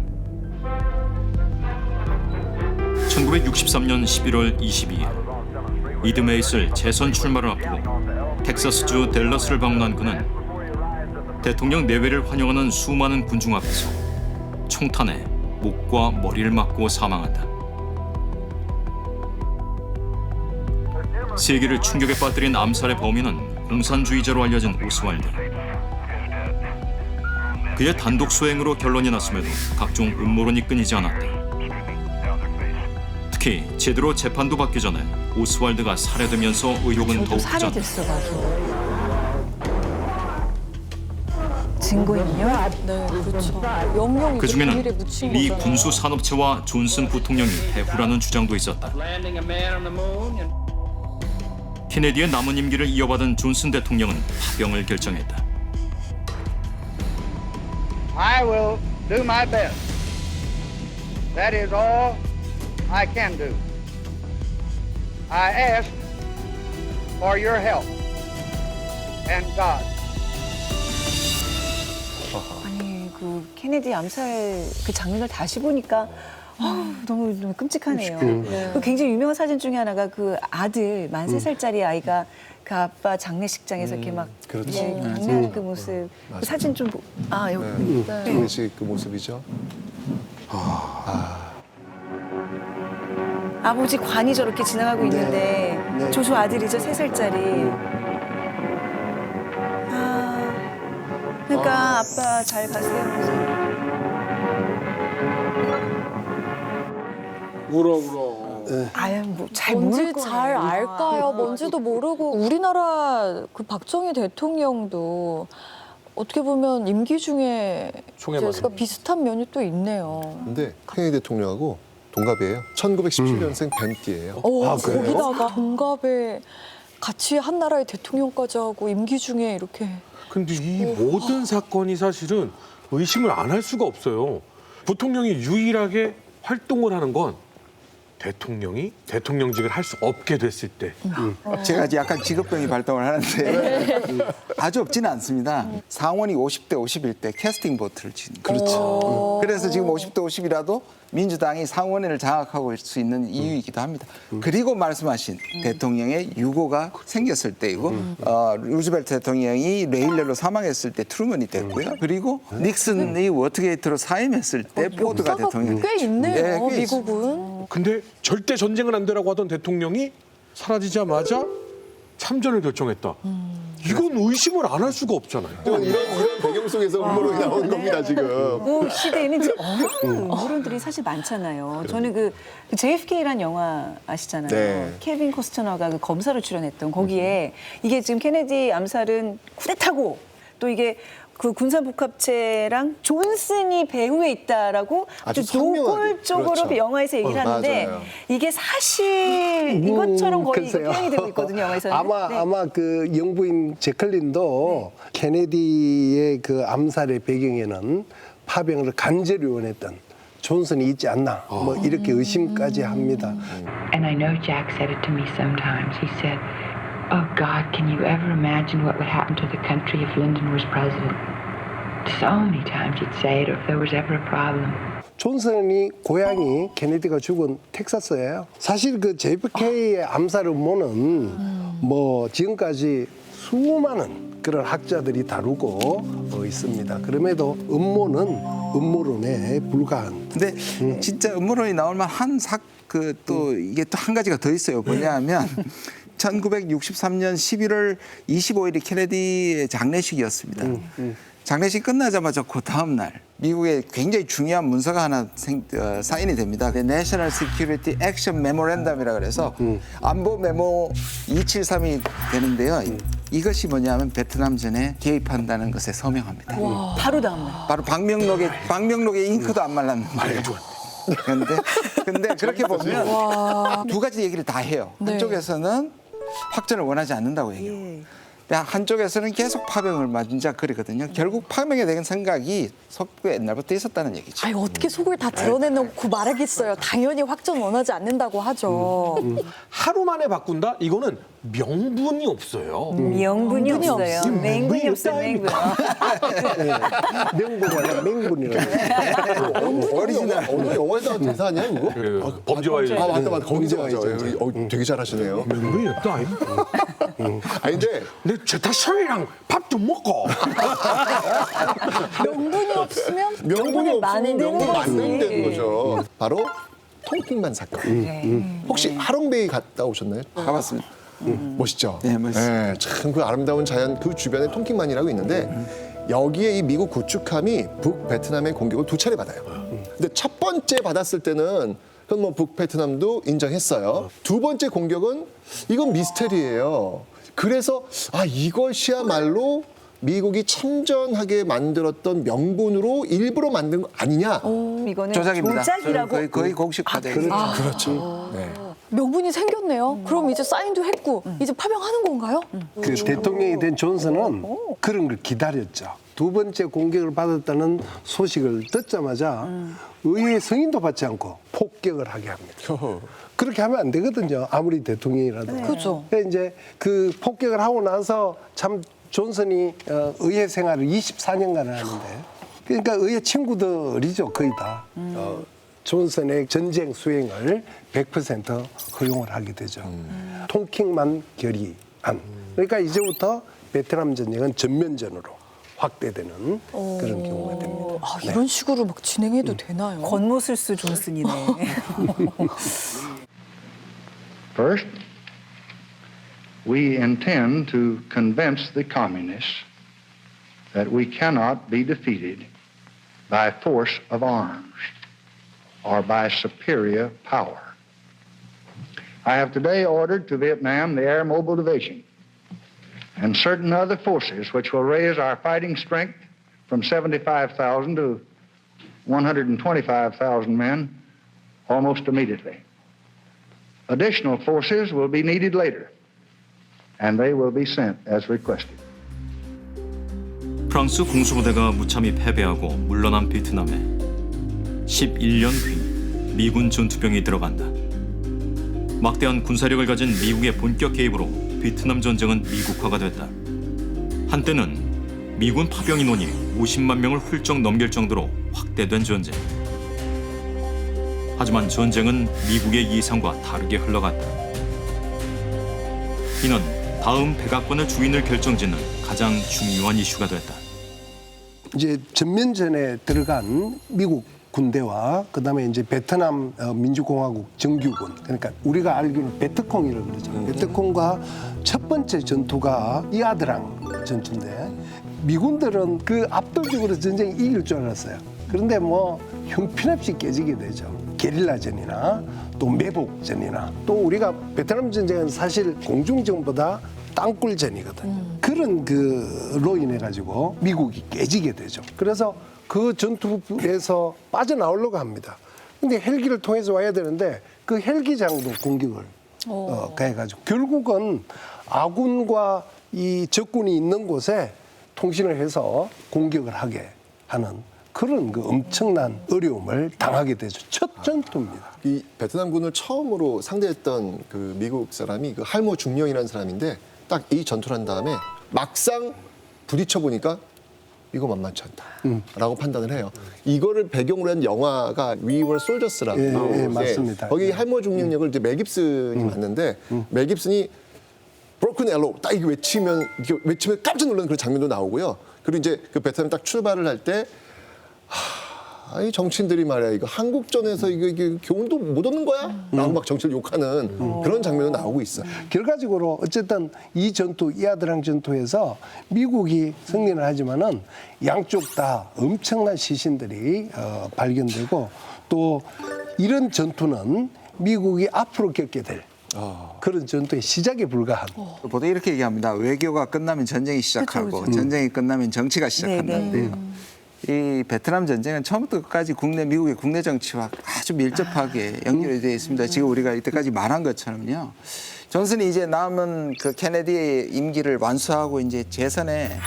1963년 11월 22일 이듬해 있을 재선 출마를 앞두고 텍사스주 댈러스를 방문한 그는 대통령 내외를 환영하는 수많은 군중 앞에서 총탄에 목과 머리를 맞고 사망한다. 세계를 충격에 빠뜨린 암살의 범인은 공산주의자로 알려진 오스왈드. 그의 단독 수행으로 결론이 났음에도 각종 음모론이 끊이지 않았다. 특히 제대로 재판도 받기 전에 오스왈드가 살해되면서 의혹은 더욱 커졌다. 증거인멸? 네, 그렇죠. 영영 그 중에는 미 군수 산업체와 존슨 부통령이 배후라는 주장도 있었다. 케네디의 남은 임기를 이어받은 존슨 대통령은 파병을 결정했다. I will do my best. That is all I can do. I ask for your help and God. 아니 그 케네디 암살 그 장면을 다시 보니까 너무 끔찍하네요. 그 굉장히 유명한 사진 중에 하나가 그 아들 만 3살짜리 아이가 그 아빠 장례식장에서 이렇게 막 그렇죠. 경례하는 그 모습. 그 사진 좀 여기. 장례식 그 모습이죠. 아버지 관이 저렇게 지나가고 있는데 조조 아들이죠 3살짜리. 그러니까 아빠 잘 가세요. 아유 뭐잘 뭔지 모를 잘 거예요. 알까요? 뭔지도 모르고 우리나라 그 박정희 대통령도 어떻게 보면 임기 중에 제가 비슷한 면이 또 있네요. 근데 케네디 대통령하고 동갑이에요. 1917년생 뱀띠예요. 거기다가 동갑에 같이 한 나라의 대통령까지 하고 임기 중에 이렇게. 근데 이 모든 사건이 사실은 의심을 안 할 수가 없어요. 부통령이 유일하게 활동을 하는 건 대통령이 대통령직을 할 수 없게 됐을 때. 제가 약간 직업병이 발동을 하는데 아주 없지는 않습니다. 상원이 50대 51대 캐스팅 보트를 치는. 그렇죠. 그래서 지금 50대 50이라도 민주당이 상원을 장악하고 있을 수 있는 이유이기도 합니다. 그리고 말씀하신 대통령의 유고가 생겼을 때이고 루즈벨트 대통령이 레일러로 사망했을 때 트루먼이 됐고요. 그리고 닉슨이 워터게이트로 사임했을 때 포드가 대통령이 꽤 있네요, 꽤 미국은. 근데 절대 전쟁은 안 되라고 하던 대통령이 사라지자마자 참전을 결정했다. 이건 의심을 안 할 수가 없잖아요. 이런 배경 속에서 음모론이 나온 겁니다, 지금. 그 시대에는 어마어마한 음모론들이 사실 많잖아요. 저는 그 JFK라는 영화 아시잖아요. 네. 케빈 코스터너가 그 검사로 출연했던 거기에 이게 지금 케네디 암살은 쿠데타고 또 이게 그 군사복합체랑 존슨이 배후에 있다라고 아주 노골적으로 그렇죠. 영화에서 얘기를 하는데 맞아요. 이게 사실 이것처럼 거의 글쎄요. 표현이 되고 있거든요, 영화에서는. 아마 그 영부인 제클린도 케네디의 그 암살의 배경에는 파병을 간절히 원했던 존슨이 있지 않나 뭐 이렇게 의심까지 합니다. And I know Jack said it to me sometimes. He said, "Oh God, can you ever imagine what would happen to the country if Lyndon was president?" So many times he'd say it, or if there was ever a problem. 존슨이 고향이 케네디가 죽은 텍사스예요. 사실 그 JFK의 암살 음모는 뭐 지금까지 수많은 그런 학자들이 다루고 있습니다. 그럼에도 음모는 음모론에 불과한. 근데 진짜 음모론이 나올 만한 또 이게 또 한 가지가 더 있어요. 뭐냐면 1963년 11월 25일이 케네디의 장례식이었습니다. 장례식 끝나자마자 그 다음 날 미국에 굉장히 중요한 문서가 하나 사인이 됩니다. National Security Action Memorandum이라 그래서 안보 메모 273이 되는데요. 이것이 뭐냐면 베트남전에 개입한다는 것에 서명합니다. 바로 다음 날. 바로 방명록에 잉크도 안 말랐는 말이에요. 근데 그렇게 보면 두 가지 얘기를 다 해요. 한쪽에서는 확전을 원하지 않는다고 얘기해요. 한쪽에서는 계속 파병을 만작거리거든요. 결국 파병에 대한 생각이 속에 옛날부터 있었다는 얘기죠. 아니, 어떻게 속을 다 드러내놓고 말하겠어요. 당연히 확전 원하지 않는다고 하죠. 하루 만에 바꾼다? 이거는 명분이 없어요. 명분이 없어요. 맹분이 없어요. 맹분. 명분이 아니라 맹분이라고. 오리지널. 오늘 영화에다가 대사 아니야, 이거? 범죄와의 맞다. 거기서 맞아. 되게 잘하시네요. 명분이 없다. 아니, 근데 내 제타션이랑 밥 좀 먹고. 명분이 없으면 명분이 없으면 만드는 명분 거지. 만드는 거죠. 바로 통킹만 사건. 혹시 하롱베이 갔다 오셨나요? 가봤습니다. 멋있죠? 네, 멋있습니다. 참 그 아름다운 자연 그 주변에 통킹만이라고 있는데 여기에 이 미국 구축함이 북베트남의 공격을 2차례 받아요. 근데 첫 번째 받았을 때는 그건 뭐 북베트남도 인정했어요. 두 번째 공격은 이건 미스테리예요. 그래서 이것이야말로 미국이 참전하게 만들었던 명분으로 일부러 만든 거 아니냐? 이거는 조작입니다. 조작이라고. 거의 공식화돼 있어요. 그렇죠. 네. 명분이 생겼네요. 그럼 이제 사인도 했고 이제 파병하는 건가요? 그 대통령이 된 존슨은 그런 걸 기다렸죠. 두 번째 공격을 받았다는 소식을 듣자마자 의회 승인도 받지 않고 폭격을 하게 합니다. 그렇게 하면 안 되거든요. 아무리 대통령이라도. 네. 그죠. 이제 그 폭격을 하고 나서 참 존슨이 의회 생활을 24년간을 하는데, 그러니까 의회 친구들이죠, 거의 다. 존슨의 전쟁 수행을 100% 허용을 하게 되죠. 통킹만 결의안. 그러니까 이제부터 베트남 전쟁은 전면전으로 확대되는 그런 경우가 됩니다. 아, 이런 식으로 막 진행해도 되나요? 권모술수 존슨이네. First, we intend to convince the communists that we cannot be defeated by force of arms or by superior power. I have today ordered to Vietnam the Air Mobile Division and certain other forces which will raise our fighting strength from 75,000 to 125,000 men almost immediately. Additional forces will be needed later, and they will be sent as requested. 프랑스 공수부대가 무참히 패배하고 물러난 베트남에 11년 뒤 미군 전투병이 들어간다. 막대한 군사력을 가진 미국의 본격 개입으로 베트남 전쟁은 미국화가 됐다. 한때는 미군 파병 인원이 50만 명을 훌쩍 넘길 정도로 확대된 전쟁. 하지만 전쟁은 미국의 예상과 다르게 흘러갔다. 이는 다음 백악관의 주인을 결정짓는 가장 중요한 이슈가 됐다. 이제 전면전에 들어간 미국 군대와 그다음에 이제 베트남 민주공화국 정규군, 그러니까 우리가 알기로는 베트콩이라고 그러죠. 베트콩과 첫 번째 전투가 이아드랑 전투인데, 미군들은 그 압도적으로 전쟁이 이길 줄 알았어요. 그런데 뭐 형편없이 깨지게 되죠. 게릴라전이나 또 매복전이나, 또 우리가 베트남 전쟁은 사실 공중전보다 땅굴전이거든요. 그런 그로 인해 가지고 미국이 깨지게 되죠. 그래서 그 전투에서 빠져나오려고 합니다. 근데 헬기를 통해서 와야 되는데 그 헬기장도 공격을 가해가지고 결국은 아군과 이 적군이 있는 곳에 통신을 해서 공격을 하게 하는 그런 그 엄청난 어려움을 당하게 되죠. 첫 전투입니다. 이 베트남군을 처음으로 상대했던 그 미국 사람이 그 할모 중령이라는 사람인데, 딱 이 전투를 한 다음에 막상 부딪혀 보니까 이거 만만치 않다라고 판단을 해요. 이거를 배경으로 한 영화가 We Were Soldiers라고. 예, 맞습니다. 거기 할모 중령 역을 이제 멜 깁슨이 맡는데, 멜 깁슨이 Broken Arrow 딱 이게 외치면 깜짝 놀라는 그런 장면도 나오고요. 그리고 이제 그 베트남 딱 출발을 할 때, 이 정치인들이 말이야, 이거 한국전에서 이게 교훈도 못 얻는 거야? 라고 막 정치를 욕하는 그런 장면도 나오고 있어. 결과적으로 어쨌든 이 전투, 이아드랑 전투에서 미국이 승리를 하지만은 양쪽 다 엄청난 시신들이 발견되고, 또 이런 전투는 미국이 앞으로 겪게 될 그런 전투의 시작에 불과하고. 보통 이렇게 얘기합니다. 외교가 끝나면 전쟁이 시작하고, 그쵸. 전쟁이 끝나면 정치가 시작한다는데요. 이 베트남 전쟁은 처음부터 끝까지 미국의 국내 정치와 아주 밀접하게 연결이 되어 있습니다. 지금 우리가 이때까지 말한 것처럼요. 존슨이 이제 남은 그 케네디의 임기를 완수하고 이제 재선에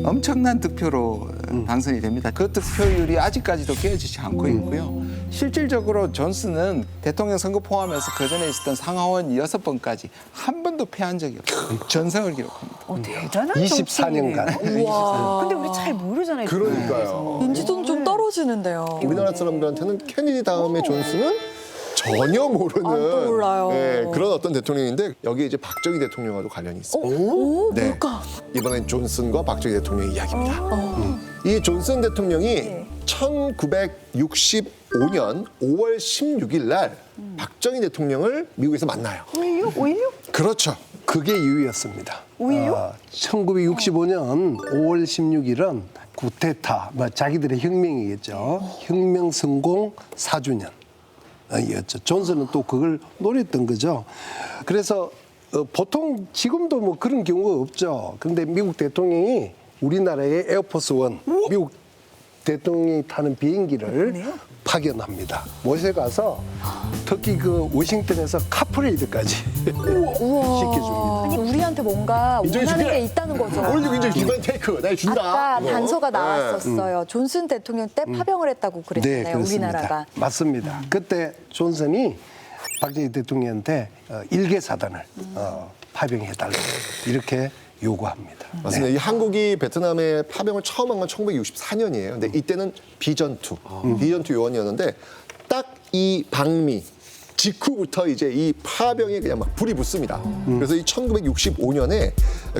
엄청난 득표로 당선이 됩니다. 그 득표율이 아직까지도 깨어지지 않고 있고요. 실질적으로 존슨은 대통령 선거 포함해서 그전에 있었던 상하원 6번까지 한 번도 패한 적이 없어요. 전승을 기록합니다. 대단한 24년간. 우와. 근데 우리 잘 모르잖아요. 그러니까요. 인지도는 좀 떨어지는데요. 우리나라 사람들한테는 케네디 다음에 존슨은 전혀 모르는 몰라요. 그런 어떤 대통령인데, 여기에 이제 박정희 대통령과도 관련이 있어요. 네. 뭘까? 이번엔 존슨과 박정희 대통령의 이야기입니다. 이 존슨 대통령이 1965년 5월 16일 날 박정희 대통령을 미국에서 만나요. 5.16? 그렇죠. 그게 이유였습니다. 5.16? 1965년 5월 16일은 쿠데타, 자기들의 혁명이겠죠. 혁명 성공 4주년. 이었죠. 존슨은 또 그걸 노렸던 거죠. 그래서 보통 지금도 뭐 그런 경우가 없죠. 그런데 미국 대통령이 우리나라의 에어포스 원, 미국 대통령이 타는 비행기를 파견합니다. 모셔 가서 특히 그 워싱턴에서 카프레이드까지 시켜줍니다. 아니, 우리한테 뭔가 원하는 게 있다는 거죠. 오늘 굉장히 기반 테이크 나 준다. 아까 이거. 단서가 네. 나왔었어요. 존슨 대통령 때 파병을 했다고 그랬잖아요. 그렇습니다. 우리나라가. 맞습니다. 그때 존슨이 박정희 대통령한테 일개 사단을 파병해달라고 이렇게 요구합니다. 맞습니다. 이 한국이 베트남에 파병을 처음 한 건 1964년이에요. 근데 이때는 비전투 요원이었는데 딱 이 방미 직후부터 이제 이 파병에 그냥 막 불이 붙습니다. 그래서 이 1965년에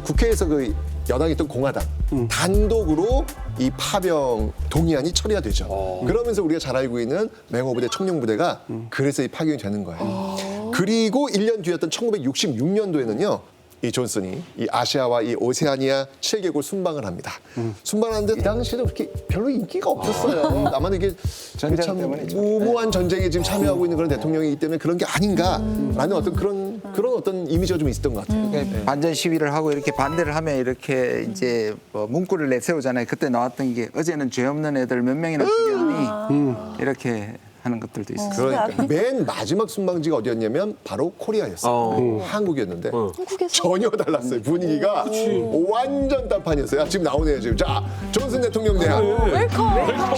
국회에서 그 여당이 있던 공화당 단독으로 이 파병 동의안이 처리가 되죠. 그러면서 우리가 잘 알고 있는 맹호부대, 청룡부대가 그래서 이 파견이 되는 거예요. 그리고 1년 뒤였던 1966년도에는요. 이 존슨이 이 아시아와 이 오세아니아 7개국을 순방을 합니다. 순방하는데 이 당시에는 그렇게 별로 인기가 없었어요. 아마도 이게 참 무모한 전쟁에 지금 참여하고 있는 그런 대통령이기 때문에 그런 게 아닌가라는 어떤 그런 어떤 이미지가 좀 있었던 것 같아요. 반전 시위를 하고 이렇게 반대를 하면 이렇게 이제 뭐 문구를 내세우잖아요. 그때 나왔던 게 어제는 죄 없는 애들 몇 명이나 죽였니 이렇게 하는 것들도 있었어요. 그러니까 맨 마지막 순방지가 어디였냐면 바로 코리아였어요. 한국이었는데 전혀 달랐어요. 분위기가 완전 딴판이었어요. 지금 나오네요. 지금 자 존슨 대통령 대학.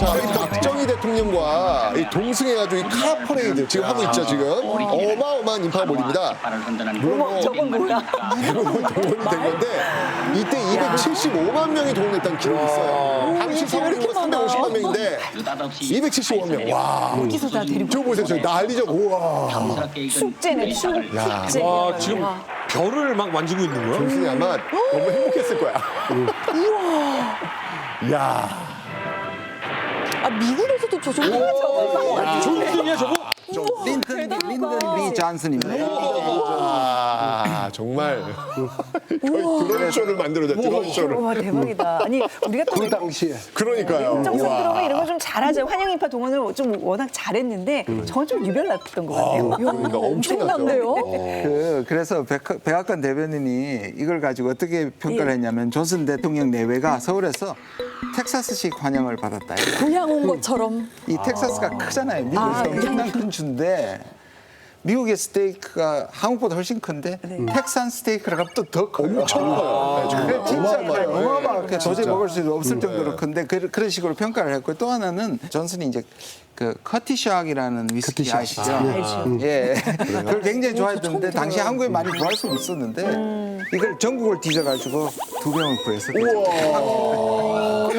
자, 이 박정희 대통령과 이 동승해가지고 이 카퍼레이드 지금 하고 있죠. 지금 어마어마한 인파가 몰립니다. 물론 저건 뭐야? 대부분 동원이 된 건데 이때 275만 명이 동원했다는 기록이 있어요. 당시 서울이 350만 명인데 275만 명. 와. 여기서 다 데리고. 저 보세요. 저 난리죠. 우와. 축제네, 축제. 와, 지금 별을 막 만지고 있는 거야? 존슨이 아마 너무 행복했을 거야. 우와. 야. 아, 미국에서도 저 정도 존슨이야 저거? 린든 리 존슨입니다. 아, 정말 거의 드론 쇼를 만들어냈죠. 드론 쇼를. 와, 대박이다. 아니, 우리가 또 그 당시에. 그러니까요. 정성 우와. 들어오면 이런 거 좀 잘하죠. 환영인파 동원을 좀 워낙 잘했는데 저건 좀 유별났던 것 같아요. 그러니까 엄청났죠. 그래서 백악관 대변인이 이걸 가지고 어떻게 평가를 했냐면 존슨 대통령 내외가 서울에서 텍사스식 환영을 받았다. 고향 온 것처럼. 이 텍사스가 크잖아요. 미국에서 엄청난 큰 주인데 미국의 스테이크가 한국보다 훨씬 큰데 텍산 스테이크가 또 더 커요. 엄청 커요. 네, 진짜 어마어마하게 도저히 진짜. 먹을 수 없을 정도로 큰데 그런 식으로 평가를 했고 또 하나는 존슨이 이제 그 커티샥이라는 위스키 아시죠? 예, 그걸 굉장히 좋아했는데 당시 한국에 많이 구할 수는 있었는데 이걸 전국을 뒤져가지고 2병을 구했어요.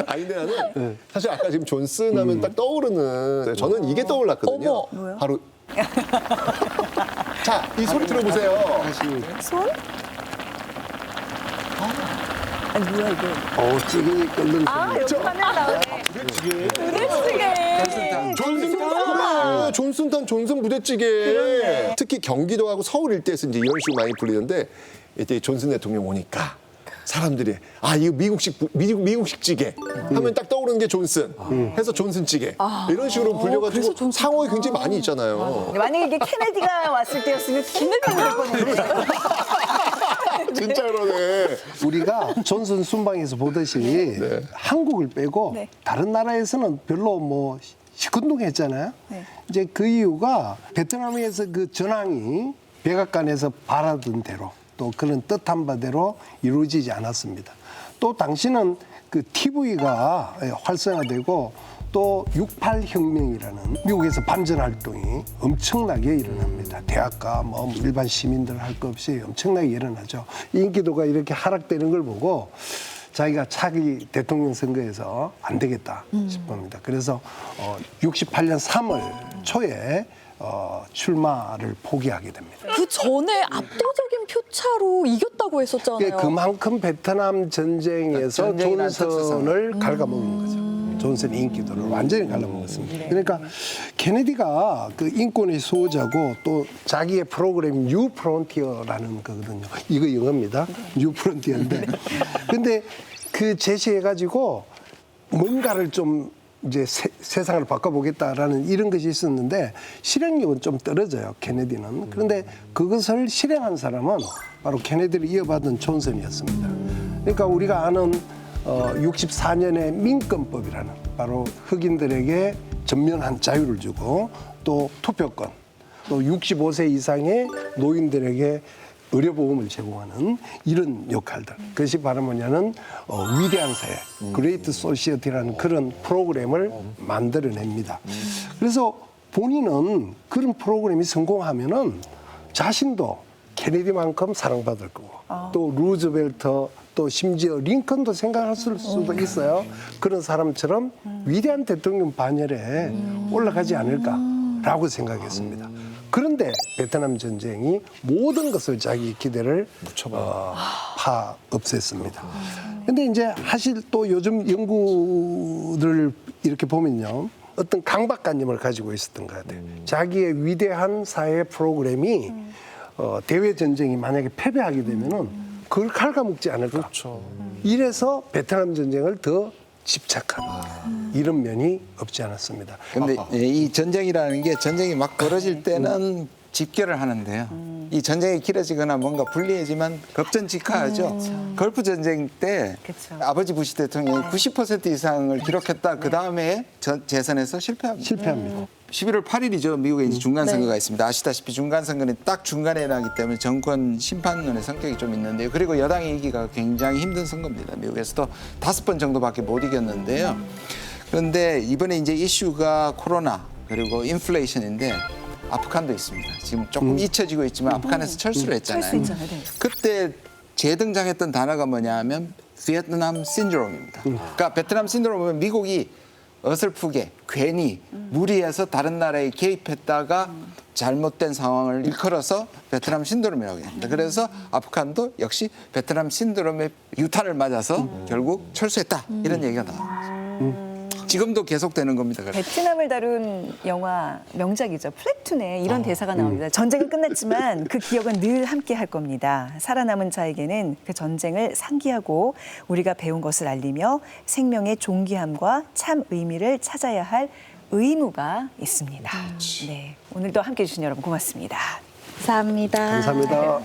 아니, 근데 나는 사실 아까 지금 존슨 하면 딱 떠오르는 저는 이게 떠올랐거든요. 바로 자, 이 소리 들어보세요. 손? 아니, 뭐야, 이게. 찌개 끓는 아, 여기 화면 나오네. 부대찌개. 존슨탕 존슨 부대찌개. 특히 경기도하고 서울 일대에서 이제 이런 식으로 많이 불리는데 이때 존슨 대통령 오니까 사람들이 아 이거 미국식 찌개 하면 딱 떠오르는 게 존슨 해서 존슨 찌개 이런 식으로 불려가지고 상호에 굉장히 많이 있잖아요. 만약에 이게 케네디가 왔을 때였으면 케네디가 될 뻔했네. 진짜 그러네. 우리가 존슨 순방에서 보듯이 한국을 빼고 다른 나라에서는 별로 뭐 시큰둥했잖아요. 이제 그 이유가 베트남에서 그 전황이 백악관에서 바라던 대로 또 그런 뜻한 바대로 이루어지지 않았습니다. 또 당시는 그 TV가 활성화되고 또 68 혁명이라는 미국에서 반전 활동이 엄청나게 일어납니다. 대학가 뭐 일반 시민들 할 것 없이 엄청나게 일어나죠. 인기도가 이렇게 하락되는 걸 보고 자기가 차기 대통령 선거에서 안 되겠다 싶습니다. 그래서 68년 3월 초에 출마를 포기하게 됩니다. 그 전에 압도적인 표차로 이겼다고 했었잖아요. 그만큼 베트남 전쟁에서 존슨을 갉아먹은 거죠. 존슨의 인기도를 완전히 갈라먹었습니다. 그러니까 케네디가 그 인권의 수호자고 또 자기의 프로그램 뉴 프론티어라는 거거든요. 이거 영어입니다. 뉴 프론티어인데. 근데 그 제시해가지고 뭔가를 좀 이제 세상을 바꿔보겠다라는 이런 것이 있었는데 실행력은 좀 떨어져요. 케네디는. 그런데 그것을 실행한 사람은 바로 케네디를 이어받은 존슨이었습니다. 그러니까 우리가 아는 64년의 민권법이라는 바로 흑인들에게 전면한 자유를 주고 또 투표권, 또 65세 이상의 노인들에게 의료보험을 제공하는 이런 역할들. 그것이 바로 뭐냐면 위대한 사회, 그레이트 소시어티라는 그런 프로그램을 만들어냅니다. 그래서 본인은 그런 프로그램이 성공하면은 자신도 케네디만큼 사랑받을 거고 또 루즈벨트 또 심지어 링컨도 생각할 수도 있어요. 그런 사람처럼 위대한 대통령 반열에 올라가지 않을까라고 생각했습니다. 그런데 베트남 전쟁이 모든 것을 자기 기대를 파 없앴습니다. 근데 이제 사실 또 요즘 연구들 이렇게 보면요. 어떤 강박관념을 가지고 있었던 것 같아요. 자기의 위대한 사회 프로그램이 대외 전쟁이 만약에 패배하게 되면은 그걸 갉아먹지 않을까. 그렇죠. 이래서 베트남 전쟁을 더 집착한 이런 면이 없지 않았습니다. 근데 이 전쟁이라는 게 전쟁이 막 벌어질 때는 집결을 하는데요. 이 전쟁이 길어지거나 뭔가 불리해지면 급전직하하죠. 걸프 전쟁 때 아버지 부시 대통령이 90% 이상을 기록했다. 그 다음에 재선에서 실패합니다. 11월 8일이죠. 미국에 이제 중간선거가 있습니다. 아시다시피 중간선거는 딱 중간에 나기 때문에 정권 심판론의 성격이 좀 있는데요. 그리고 여당이 이기가 굉장히 힘든 선거입니다. 미국에서도 5번 정도밖에 못 이겼는데요. 그런데 이번에 이제 이슈가 코로나 그리고 인플레이션인데 아프간도 있습니다. 지금 조금 잊혀지고 있지만 아프간에서 철수를 했잖아요. 그때 재등장했던 단어가 뭐냐면 베트남 신드롬입니다. 그러니까 베트남 신드롬은 미국이 어설프게 괜히 무리해서 다른 나라에 개입했다가 잘못된 상황을 일컬어서 베트남 신드롬이라고 합니다. 그래서 아프간도 역시 베트남 신드롬의 유탄을 맞아서 결국 철수했다 이런 얘기가 나옵니다. 지금도 계속되는 겁니다. 베트남을 다룬 영화 명작이죠. 플래툰에 이런 대사가 나옵니다. 전쟁은 끝났지만 그 기억은 늘 함께 할 겁니다. 살아남은 자에게는 그 전쟁을 상기하고 우리가 배운 것을 알리며 생명의 존귀함과 참 의미를 찾아야 할 의무가 있습니다. 네, 오늘도 함께해 주신 여러분 고맙습니다. 감사합니다. 감사합니다.